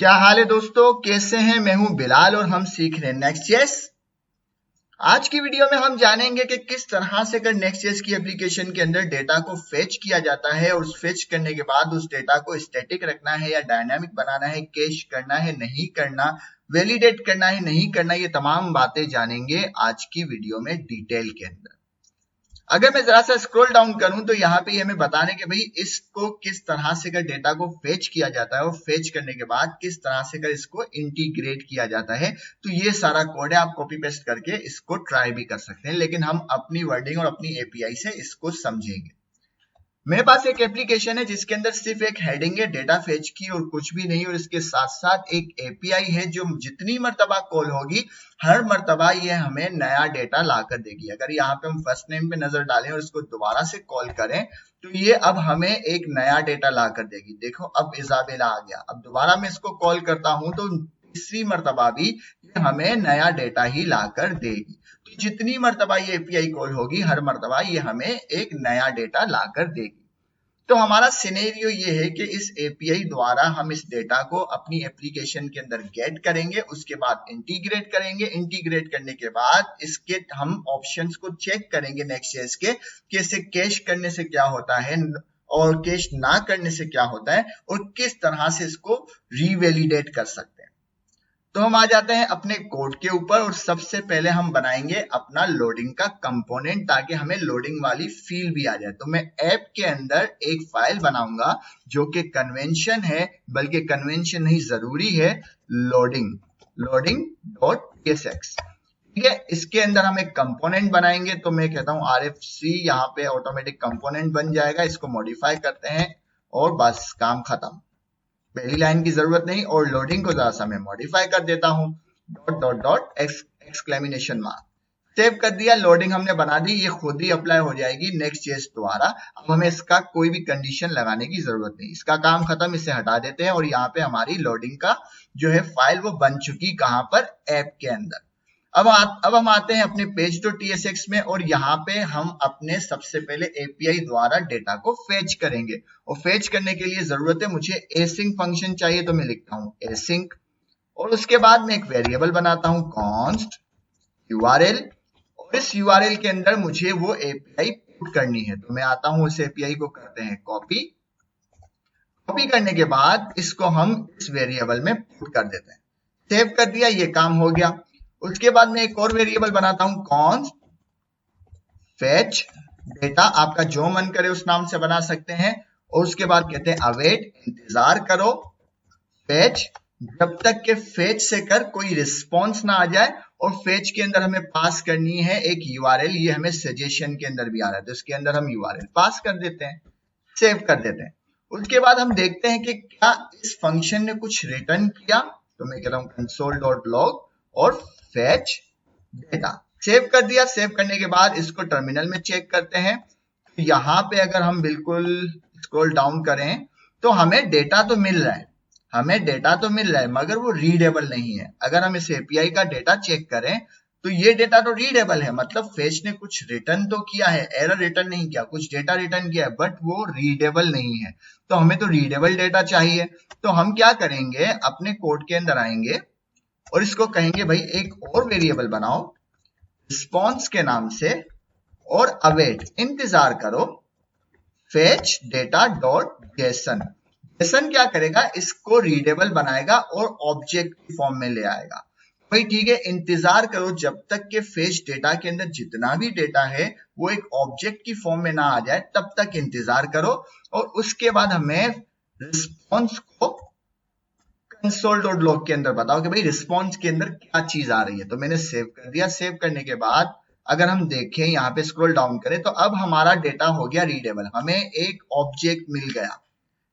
क्या हाल है दोस्तों, कैसे हैं? मैं हूं बिलाल और हम सीख रहे हैं नेक्स्ट.जेएस। आज की वीडियो में हम जानेंगे कि किस तरह से कर नेक्स्ट.जेएस की एप्लीकेशन के अंदर डेटा को फेच किया जाता है और उस फेच करने के बाद उस डेटा को स्टैटिक रखना है या डायनामिक बनाना है, कैश करना है नहीं करना, वैलिडेट करना है नहीं करना, ये तमाम बातें जानेंगे आज की वीडियो में डिटेल के अंदर। अगर मैं जरा सा स्क्रॉल डाउन करूं तो यहाँ पे हमें बताने के भाई इसको किस तरह से कर डेटा को फेच किया जाता है और फेच करने के बाद किस तरह से कर इसको इंटीग्रेट किया जाता है। तो ये सारा कोड है, आप कॉपी पेस्ट करके इसको ट्राई भी कर सकते हैं, लेकिन हम अपनी वर्डिंग और अपनी एपीआई से इसको समझेंगे। मेरे पास एक एप्लीकेशन है जिसके अंदर सिर्फ एक हेडिंग है डेटा फेच की और कुछ भी नहीं, और इसके साथ साथ एक एपीआई है जो जितनी मर्तबा कॉल होगी हर मर्तबा ये हमें नया डेटा ला कर देगी। अगर यहाँ पे हम फर्स्ट नेम पे नजर डालें और इसको दोबारा से कॉल करें तो ये अब हमें एक नया डेटा ला कर देगी। देखो अब इजाबेला आ गया, अब दोबारा मैं इसको कॉल करता हूं तो तीसरी मर्तबा भी ये हमें नया डेटा ही ला कर देगी। तो जितनी मर्तबा ये एपीआई कॉल होगी हर मर्तबा ये हमें एक नया डेटा ला कर देगी। तो हमारा सिनेरियो ये है कि इस एपीआई द्वारा हम इस डेटा को अपनी एप्लीकेशन के अंदर गेट करेंगे, उसके बाद इंटीग्रेट करेंगे, इंटीग्रेट करने के बाद इसके हम ऑप्शंस को चेक करेंगे नेक्स्ट.जेएस के कि इसे कैश करने से क्या होता है और कैश ना करने से क्या होता है और किस तरह से इसको रीवैलिडेट कर सकते हैं। तो हम आ जाते हैं अपने कोड के ऊपर और सबसे पहले हम बनाएंगे अपना लोडिंग का कंपोनेंट ताकि हमें लोडिंग वाली फील भी आ जाए। तो मैं ऐप के अंदर एक फाइल बनाऊंगा जो कि कन्वेंशन है, बल्कि कन्वेंशन नहीं जरूरी है, loading.tsx। ठीक है, इसके अंदर हम एक कंपोनेंट बनाएंगे। तो मैं कहता हूं RFC, यहाँ पे ऑटोमेटिक कंपोनेंट बन जाएगा। इसको मॉडिफाई करते हैं और बस काम खत्म, पहली लाइन की जरूरत नहीं। और लोडिंग को जरा सा मैं मॉडिफाई कर देता हूं, dot dot dot exclamation mark. Save कर दिया, लोडिंग हमने बना दी, ये खुद ही अप्लाई हो जाएगी नेक्स्ट.जेएस द्वारा। अब हमें इसका कोई भी कंडीशन लगाने की जरूरत नहीं, इसका काम खत्म, इसे हटा देते हैं। और यहाँ पे हमारी लोडिंग का जो है फाइल वो बन चुकी, कहां पर? ऐप के अंदर। अब हम आते हैं अपने page.tsx में और यहाँ पे हम अपने सबसे पहले एपीआई द्वारा डेटा को फेच करेंगे। और फेच करने के लिए जरूरत है मुझे async फंक्शन चाहिए, तो मैं लिखता हूं async और उसके बाद मैं एक वेरिएबल बनाता हूं const url और इस url के अंदर मुझे वो एपीआई पुट करनी है। तो मैं आता हूं, इस एपीआई को करते हैं कॉपी करने के बाद इसको हम इस वेरिएबल में पुट कर देते हैं। सेव कर दिया, ये काम हो गया। उसके बाद मैं एक और वेरिएबल बनाता हूं const fetch डेटा, आपका जो मन करे उस नाम से बना सकते हैं। और उसके बाद कहते हैं await, इंतजार करो, fetch जब तक के फेच से कर कोई रिस्पॉन्स ना आ जाए। और फेच के अंदर हमें पास करनी है एक यूआरएल, ये हमें सजेशन के अंदर भी आ रहा है तो इसके अंदर हम यूआरएल पास कर देते हैं, सेव कर देते हैं। उसके बाद हम देखते हैं कि क्या इस फंक्शन ने कुछ रिटर्न किया। तो मैं कहता हूं console.log और फेच डेटा, सेव कर दिया। सेव करने के बाद इसको टर्मिनल में चेक करते हैं। यहाँ पे अगर हम बिल्कुल स्क्रॉल डाउन करें तो हमें डेटा तो मिल रहा है, मगर वो रीडेबल नहीं है। अगर हम इस एपीआई का डेटा चेक करें तो ये डेटा तो रीडेबल है, मतलब फेच ने कुछ रिटर्न तो किया है, एरर रिटर्न नहीं किया, कुछ डेटा रिटर्न किया है, बट वो रीडेबल नहीं है। तो हमें तो रीडेबल डेटा चाहिए। तो हम क्या करेंगे, अपने कोड के अंदर आएंगे और इसको कहेंगे भाई एक और वेरिएबल बनाओ रिस्पॉन्स के नाम से और अवेट, इंतजार करो, fetch data dot JSON. Jason क्या करेगा, इसको रीडेबल बनाएगा और ऑब्जेक्ट की फॉर्म में ले आएगा। भाई ठीक है, इंतजार करो जब तक के फेच डेटा के अंदर जितना भी डेटा है वो एक ऑब्जेक्ट की फॉर्म में ना आ जाए, तब तक इंतजार करो। और उसके बाद हमें रिस्पॉन्स को console.log के अंदर बताओ कि भाई रिस्पॉन्स के अंदर क्या चीज आ रही है। तो मैंने सेव कर दिया। सेव करने के बाद अगर हम देखें, यहाँ पे स्क्रॉल डाउन करें तो अब हमारा डेटा हो गया रीडेबल, हमें एक ऑब्जेक्ट मिल गया।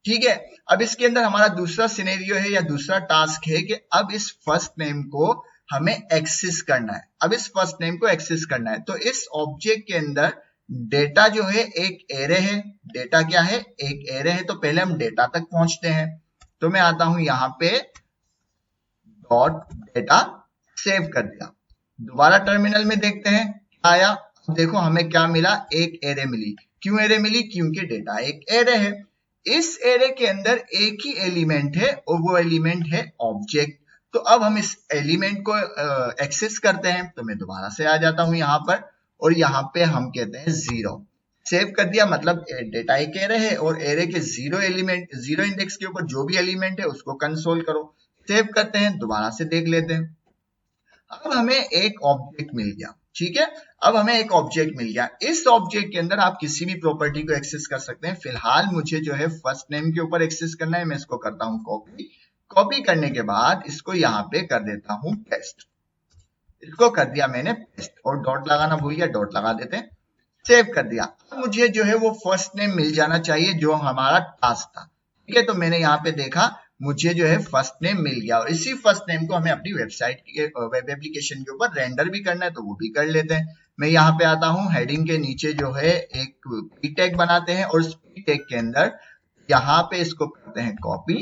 ठीक है, अब इसके अंदर हमारा दूसरा सिनेरियो है या दूसरा टास्क है कि अब इस फर्स्ट नेम को हमें एक्सेस करना है। अब इस फर्स्ट नेम को एक्सेस करना है तो इस ऑब्जेक्ट के अंदर डेटा जो है एक एरे है। डेटा क्या है, एक एरे है। तो पहले हम डेटा तक पहुंचते हैं। तो मैं आता हूं यहाँ पे डॉट डेटा, सेव कर दिया। दोबारा टर्मिनल में देखते हैं क्या आया। देखो हमें क्या मिला, एक एरे मिली। क्यों एरे मिली, क्योंकि डेटा एक एरे है। इस एरे के अंदर एक ही एलिमेंट है और वो एलिमेंट है ऑब्जेक्ट। तो अब हम इस एलिमेंट को एक्सेस करते हैं, तो मैं दोबारा से आ जाता हूं यहाँ पर और यहाँ पे हम कहते हैं 0। सेव कर दिया, मतलब डेटा एक एरे है और एरे के 0 इंडेक्स के ऊपर जो भी एलिमेंट है उसको कंसोल करो। सेव करते हैं, दोबारा से देख लेते हैं। अब हमें एक ऑब्जेक्ट मिल गया, ठीक है। अब हमें एक ऑब्जेक्ट मिल गया, इस ऑब्जेक्ट के अंदर आप किसी भी प्रॉपर्टी को एक्सेस कर सकते हैं। फिलहाल मुझे जो है फर्स्ट नेम के ऊपर एक्सेस करना है, मैं इसको करता हूं कॉपी। कॉपी करने के बाद इसको यहाँ पे कर देता हूं पेस्ट। इसको कर दिया मैंने पेस्ट और डॉट लगाना भूल गया, डॉट लगा देते हैं। सेव कर दिया। अब मुझे जो है वो फर्स्ट नेम मिल जाना चाहिए जो हमारा टास्क था, ठीक है। तो मैंने यहाँ पे देखा मुझे जो है फर्स्ट नेम मिल गया और इसी फर्स्ट नेम को हमें अपनी वेबसाइट के वेब एप्लीकेशन के ऊपर रेंडर भी करना है, तो वो भी कर लेते हैं। मैं यहाँ पे आता हूँ, हेडिंग के नीचे जो है एक पी टैग बनाते हैं और उस पी टैग के अंदर यहाँ पे इसको करते हैं कॉपी।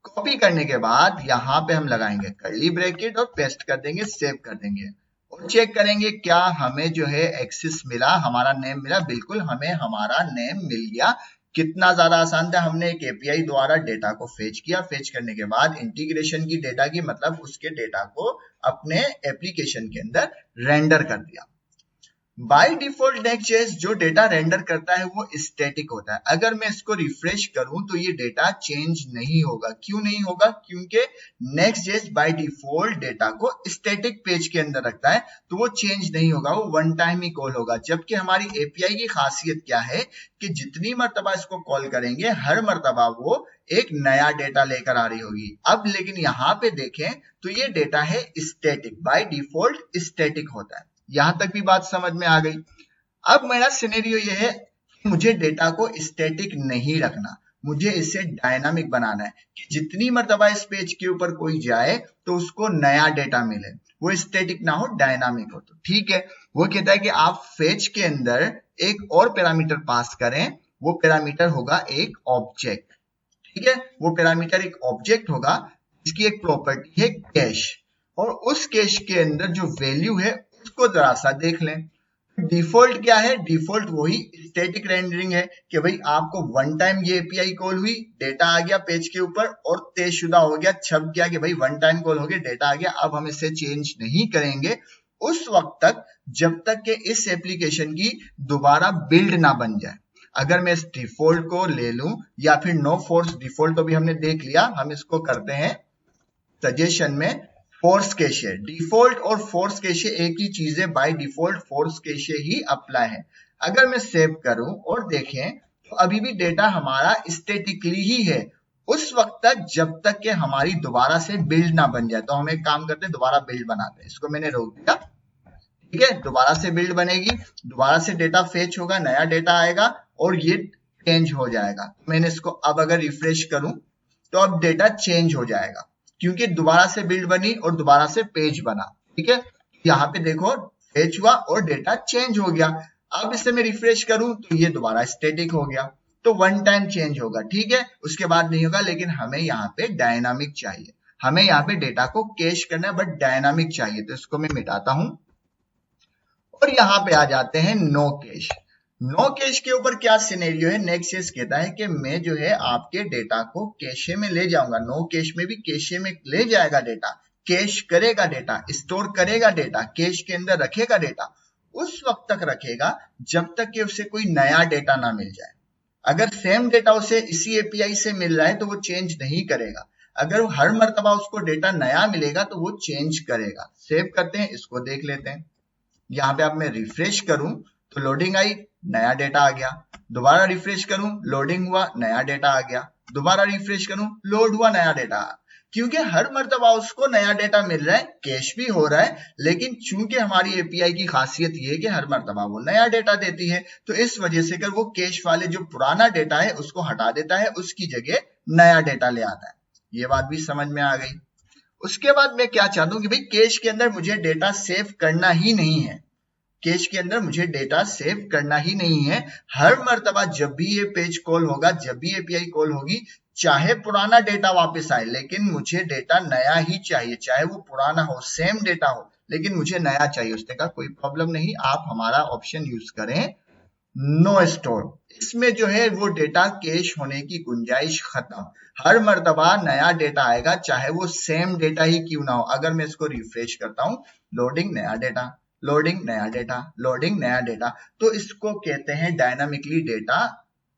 कॉपी करने के बाद यहाँ पे हम लगाएंगे कर्ली ब्रैकेट और पेस्ट कर देंगे, सेव कर देंगे और चेक करेंगे क्या हमें जो है एक्सेस मिला, हमारा नेम मिला। बिल्कुल हमें हमारा नेम मिल गया। कितना ज्यादा आसान था, हमने एक एपीआई द्वारा डेटा को फेच किया, फेच करने के बाद इंटीग्रेशन की डेटा की मतलब उसके डेटा को अपने एप्लीकेशन के अंदर रेंडर कर दिया। बाय डिफॉल्ट नेक्स्ट.जेएस जो डेटा रेंडर करता है वो स्टैटिक होता है। अगर मैं इसको रिफ्रेश करूं तो ये डेटा चेंज नहीं होगा। क्यों नहीं होगा? क्योंकि नेक्स्ट.जेएस बाय डिफॉल्ट डेटा को स्टैटिक पेज के अंदर रखता है, तो वो चेंज नहीं होगा, वो वन टाइम ही कॉल होगा। जबकि हमारी एपीआई की खासियत क्या है कि जितनी मर्तबा इसको कॉल करेंगे हर मर्तबा वो एक नया डेटा लेकर आ रही होगी। अब लेकिन यहाँ पे देखें तो ये डेटा है स्टैटिक, बाय डिफॉल्ट स्टैटिक होता है। यहां तक भी बात समझ में आ गई। अब मेरा सिनेरियो ये है कि मुझे डेटा को स्टैटिक नहीं रखना, मुझे इसे डायनामिक बनाना है कि जितनी मर्तबा इस पेज के ऊपर कोई जाए तो उसको नया डेटा मिले, वो स्टैटिक ना हो, डायनामिक हो। तो ठीक है, वो कहता है कि आप फेच के अंदर एक और पैरामीटर पास करें, वो पैरामीटर होगा एक ऑब्जेक्ट, ठीक है। वो पैरामीटर एक ऑब्जेक्ट होगा, इसकी एक प्रॉपर्टी है कैश, और उस कैश के अंदर जो वैल्यू है उसको जरा सा देख लें। डिफॉल्ट क्या है? डिफॉल्ट वही स्टैटिक रेंडरिंग है कि भाई आपको वन टाइम ये एपीआई कॉल हुई, डेटा आ गया पेज के ऊपर और तयशुदा हो गया, छप गया कि भाई वन टाइम कॉल हो गया, डेटा आ गया। अब हम इसे चेंज नहीं करेंगे उस वक्त तक जब तक कि इस एप्लीकेशन की दोबारा बिल्ड ना बन जाए। अगर मैं इस डिफॉल्ट को ले लूं या फिर नो फोर्स डिफॉल्ट तो भी हमने देख लिया, हम इसको करते हैं सजेशन में फोर्स कैशे। डिफॉल्ट और फोर्स कैशे एक ही चीज है, by default force cache he apply है। अगर मैं सेव करूं और देखें तो अभी भी डेटा हमारा स्टैटिकली ही है उस वक्त तक जब तक कि हमारी दोबारा से बिल्ड ना बन जाए। तो हम एक काम करते हैं, दोबारा बिल्ड बनाते हैं। इसको मैंने रोक दिया, ठीक है। दोबारा से बिल्ड बनेगी, दोबारा से डेटा फेच होगा, नया डेटा आएगा और ये चेंज हो जाएगा। मैंने इसको अब अगर रिफ्रेश करूं तो अब डेटा चेंज हो जाएगा क्योंकि दोबारा से बिल्ड बनी और दोबारा से पेज बना, ठीक है। यहाँ पे देखो फेच हुआ और डेटा चेंज हो गया। अब इसे मैं रिफ्रेश करूं तो ये दोबारा स्टैटिक हो गया, तो वन टाइम चेंज होगा, ठीक है। उसके बाद नहीं होगा, लेकिन हमें यहाँ पे डायनामिक चाहिए, हमें यहाँ पे डेटा को कैश करना है बट डायनामिक चाहिए। तो इसको मैं मिटाता हूं और यहाँ पे आ जाते हैं नो कैश। नो कैश के ऊपर क्या सिनेरियो है? नेक्स्ट कहता है कि मैं जो है आपके डेटा को कैशे में ले जाऊंगा। नो कैश में भी कैशे में ले जाएगा डेटा, कैश करेगा डेटा, स्टोर करेगा डेटा, कैश के अंदर रखेगा डेटा। उस वक्त तक रखेगा जब तक कि उसे कोई नया डेटा ना मिल जाए। अगर सेम डेटा उसे इसी एपीआई से मिल रहा है तो वो चेंज नहीं करेगा। अगर हर मर्तबा उसको डेटा नया मिलेगा तो वो चेंज करेगा। सेव करते हैं, इसको देख लेते हैं। यहाँ पे अब मैं रिफ्रेश करूं तो लोडिंग आई, नया डेटा आ गया। दोबारा रिफ्रेश करूं, लोडिंग हुआ, नया डेटा आ गया। दोबारा रिफ्रेश करूं, लोड हुआ, नया डेटा। क्योंकि हर मर्तबा उसको नया डेटा मिल रहा है, कैश भी हो रहा है, लेकिन चूंकि हमारी एपीआई की खासियत ये है कि हर मर्तबा वो नया डेटा देती है, तो इस वजह से कर वो कैश वाले जो पुराना डेटा है उसको हटा देता है, उसकी जगह नया डेटा ले आता है। ये बात भी समझ में आ गई। उसके बाद मैं क्या चाहता हूं कि भाई कैश के अंदर मुझे डेटा सेव करना ही नहीं है, कैश के अंदर मुझे डेटा सेव करना ही नहीं है। हर मर्तबा जब भी ये पेज कॉल होगा, जब भी एपीआई कॉल होगी, चाहे पुराना डेटा वापस आए लेकिन मुझे डेटा नया ही चाहिए। चाहे वो पुराना हो, सेम डेटा हो, लेकिन मुझे नया चाहिए। उसने कहा कोई प्रॉब्लम नहीं, आप हमारा ऑप्शन यूज करें, नो स्टोर, इसमें जो है वो डेटा कैश होने की गुंजाइश खत्म। हर मर्तबा नया डेटा आएगा, चाहे वो सेम डेटा ही क्यों ना हो। अगर मैं इसको रिफ्रेश करता हूं, लोडिंग नया डेटा, लोडिंग नया डेटा, लोडिंग नया डेटा, तो इसको कहते हैं डायनामिकली डेटा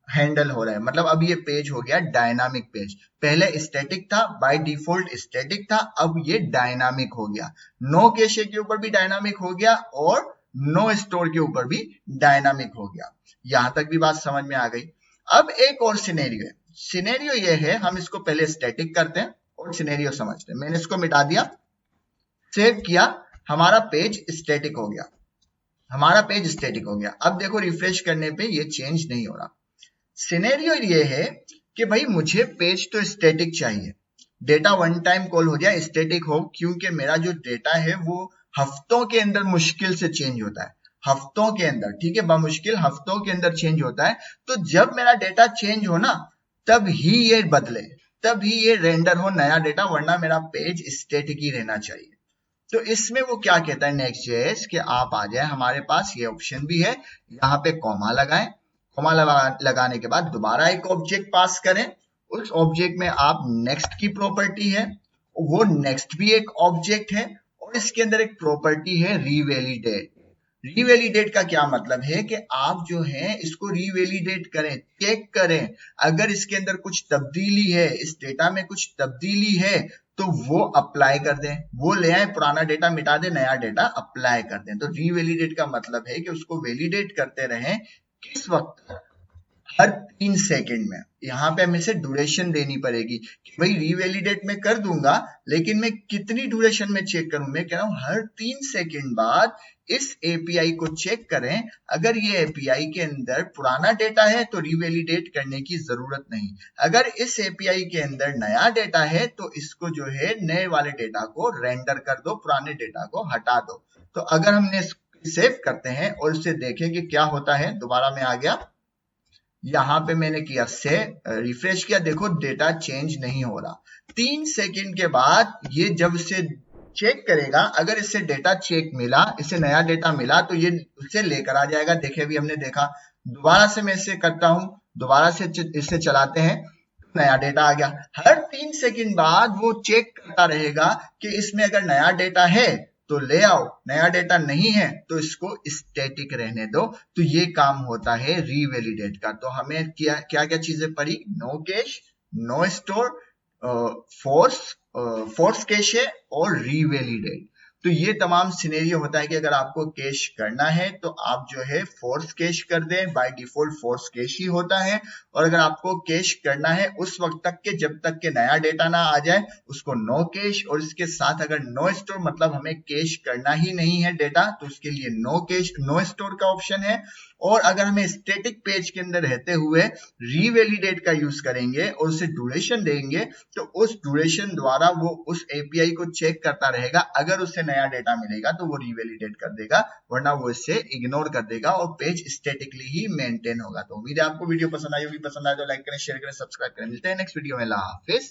हैंडल हो रहा है। मतलब अब ये पेज हो गया डायनामिक पेज। पहले स्टैटिक था, बाय डिफॉल्ट स्टैटिक था, अब ये डायनामिक हो गया। नो कैशे के ऊपर भी डायनामिक हो गया और नो स्टोर के ऊपर भी डायनामिक हो गया। यहां तक भी बात समझ में आ गई। अब एक और सिनेरियो है। सिनेरियो ये है, हम इसको पहले स्टैटिक करते हैं और सिनेरियो समझते हैं। मैंने इसको मिटा दिया, सेव किया, हमारा पेज स्टैटिक हो गया, हमारा पेज स्टैटिक हो गया। अब देखो रिफ्रेश करने पे ये चेंज नहीं हो रहा। सिनेरियो ये है कि भाई मुझे पेज तो स्टैटिक चाहिए, डेटा वन टाइम कॉल हो जाए, स्टैटिक हो, क्योंकि मेरा जो डेटा है वो हफ्तों के अंदर मुश्किल से चेंज होता है, हफ्तों के अंदर, ठीक है, बमुश्किल हफ्तों के अंदर चेंज होता है। तो जब मेरा डेटा चेंज हो ना, तब ही ये बदले, तब ही ये रेंडर हो नया डेटा, वरना मेरा पेज स्टैटिक ही रहना चाहिए। तो इसमें वो क्या कहता है नेक्स्ट.जेएस कि आप आ जाए, हमारे पास ये ऑप्शन भी है, यहाँ पे कॉमा लगाएं, कॉमा लगाने के बाद दोबारा एक ऑब्जेक्ट पास करें, उस ऑब्जेक्ट में आप नेक्स्ट की प्रॉपर्टी है, वो नेक्स्ट भी एक ऑब्जेक्ट है, और इसके अंदर एक प्रॉपर्टी है रीवैलिडेट। रीवैलिडेट का क्या मतलब है कि आप जो है इसको रीवैलिडेट करें, चेक करें, अगर इसके अंदर कुछ तब्दीली है, इस डेटा में कुछ तब्दीली है, तो वो अप्लाई कर दें, वो ले आए, पुराना डेटा मिटा दें, नया डेटा अप्लाई कर दें। तो रीवैलिडेट का मतलब है कि उसको वैलिडेट करते रहें, किस वक्त, हर 3 सेकंड में। यहाँ पे हमें से ड्यूरेशन देनी पड़ेगी कि भाई रीवैलिडेट में कर दूंगा, लेकिन मैं कितनी ड्यूरेशन में चेक करूं। मैं कह रहा हूं हर 3 सेकंड बाद इस एपीआई को चेक करें, अगर ये एपीआई के अंदर पुराना डेटा है तो रीवैलिडेट करने की जरूरत नहीं, अगर इस एपीआई के अंदर नया डेटा है तो इसको जो है नए वाले डेटा को रेंडर कर दो, पुराने डेटा को हटा दो। तो अगर हमने सेव करते हैं और इसे देखें कि क्या होता है, दोबारा में आ गया, यहां पे मैंने किया से रिफ्रेश किया, देखो डेटा चेंज नहीं हो रहा। 3 सेकंड के बाद ये जब से चेक करेगा, अगर इससे डेटा चेक मिला, इससे नया डेटा मिला, तो ये उससे लेकर आ जाएगा। देखे अभी हमने देखा, दोबारा से मैं इसे करता हूं, दोबारा से इसे चलाते हैं, नया डेटा आ गया। हर 3 सेकंड बाद वो चेक करता रहेगा कि इसमें अगर नया डेटा है तो ले आओ, नया डेटा नहीं है तो इसको स्टैटिक रहने दो। तो ये काम होता है रीवैलिडेट का। तो हमें क्या क्या चीजें पड़ी, no cache, no store, force cache और रीवैलिडेट। तो ये तमाम सिनेरियो होता है कि अगर आपको कैश करना है तो आप जो है फोर्स कैश कर दें, बाय डिफॉल्ट फोर्स कैश ही होता है। और अगर आपको कैश करना है उस वक्त तक के जब तक के नया डेटा ना आ जाए, उसको नो कैश। और इसके साथ अगर नो स्टोर मतलब हमें कैश करना ही नहीं है डेटा, तो उसके लिए नो कैश नो स्टोर का ऑप्शन है। और अगर हमें स्टैटिक पेज के अंदर रहते हुए रीवैलिडेट का यूज करेंगे और उसे ड्यूरेशन देंगे, तो उस ड्यूरेशन द्वारा वो उस एपीआई को चेक करता रहेगा, अगर उसे नया डेटा मिलेगा तो वो रीवैलिडेट कर देगा, वरना वो इसे इग्नोर कर देगा और पेज स्टैटिकली ही मेंटेन होगा। तो उम्मीद है आपको वीडियो पसंद आई होगी, पसंद आए तो लाइक करें, शेयर करें, सब्सक्राइब करें। मिलते हैं नेक्स्ट वीडियो में। अल्लाह हाफिज।